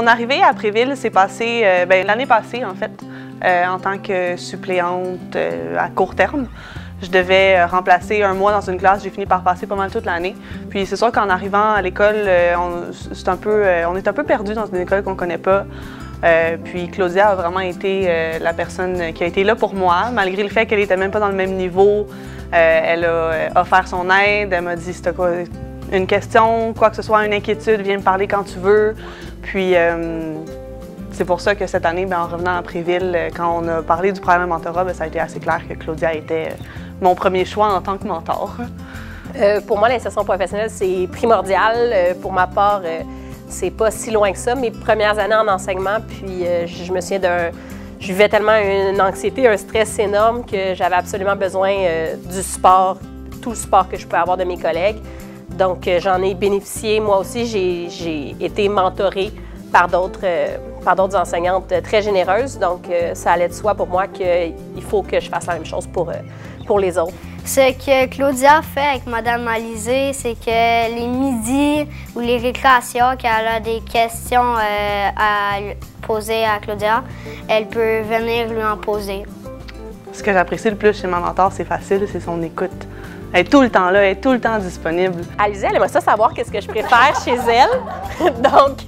Mon arrivée à Préville s'est passée l'année passée, en fait, en tant que suppléante à court terme. Je devais remplacer un mois dans une classe. J'ai fini par passer pas mal toute l'année. Puis c'est sûr qu'en arrivant à l'école, on est un peu perdu dans une école qu'on ne connaît pas. Puis Claudia a vraiment été la personne qui a été là pour moi, malgré le fait qu'elle n'était même pas dans le même niveau. Elle a offert son aide, elle m'a dit si tu as une question, quoi que ce soit, une inquiétude, viens me parler quand tu veux. Puis c'est pour ça que cette année, en revenant à Préville, quand on a parlé du programme de mentorat, ça a été assez clair que Claudia était mon premier choix en tant que mentor. Pour moi, l'insertion professionnelle, c'est primordial. Pour ma part, c'est pas si loin que ça. Mes premières années en enseignement, puis je me souviens je vivais tellement une anxiété, un stress énorme que j'avais absolument besoin du support, tout le support que je pouvais avoir de mes collègues. Donc, j'en ai bénéficié. Moi aussi, j'ai été mentorée par d'autres enseignantes très généreuses. Donc, ça allait de soi pour moi qu'il faut que je fasse la même chose pour les autres. Ce que Claudia fait avec Mme Alizé, c'est que les midis ou les récréations, quand elle a des questions à poser à Claudia, elle peut venir lui en poser. Ce que j'apprécie le plus chez ma mentor, c'est facile, c'est son écoute. Elle est tout le temps là, elle est tout le temps disponible. Alizé, elle aimerait ça savoir qu'est-ce que je préfère chez elle. Donc,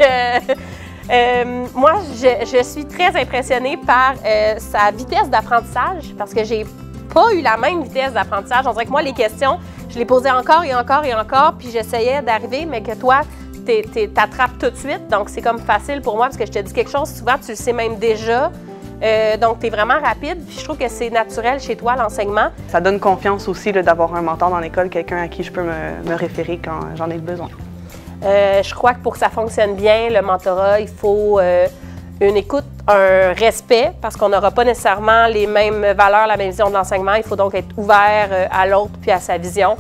moi, je suis très impressionnée par sa vitesse d'apprentissage parce que j'ai pas eu la même vitesse d'apprentissage. On dirait que moi, les questions, je les posais encore et encore et encore, puis j'essayais d'arriver, mais que toi, t'attrapes tout de suite. Donc, c'est comme facile pour moi parce que je te dis quelque chose, souvent, tu le sais même déjà. Donc, tu es vraiment rapide, puis je trouve que c'est naturel chez toi, l'enseignement. Ça donne confiance aussi d'avoir un mentor dans l'école, quelqu'un à qui je peux me référer quand j'en ai besoin. Je crois que pour que ça fonctionne bien, le mentorat, il faut une écoute, un respect, parce qu'on n'aura pas nécessairement les mêmes valeurs, la même vision de l'enseignement. Il faut donc être ouvert à l'autre puis à sa vision.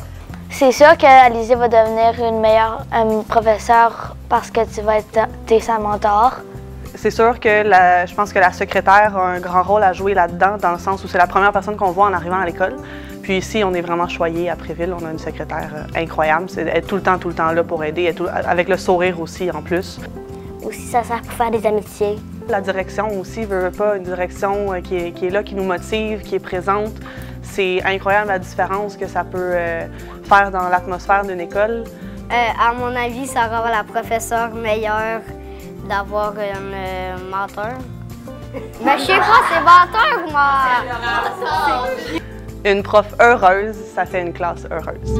C'est sûr qu'Alizé va devenir une meilleure professeure parce que t'es sa mentor. C'est sûr que je pense que la secrétaire a un grand rôle à jouer là-dedans, dans le sens où c'est la première personne qu'on voit en arrivant à l'école. Puis ici, on est vraiment choyés à Préville. On a une secrétaire incroyable. Elle est tout le temps là pour aider, avec le sourire aussi en plus. Aussi, ça sert pour faire des amitiés. La direction aussi, veut pas, une direction qui est là, qui nous motive, qui est présente. C'est incroyable la différence que ça peut faire dans l'atmosphère d'une école. À mon avis, ça rend la professeure meilleure d'avoir une mentor. Mais je sais pas, c'est mentor ou mentor? Une prof heureuse, ça fait une classe heureuse.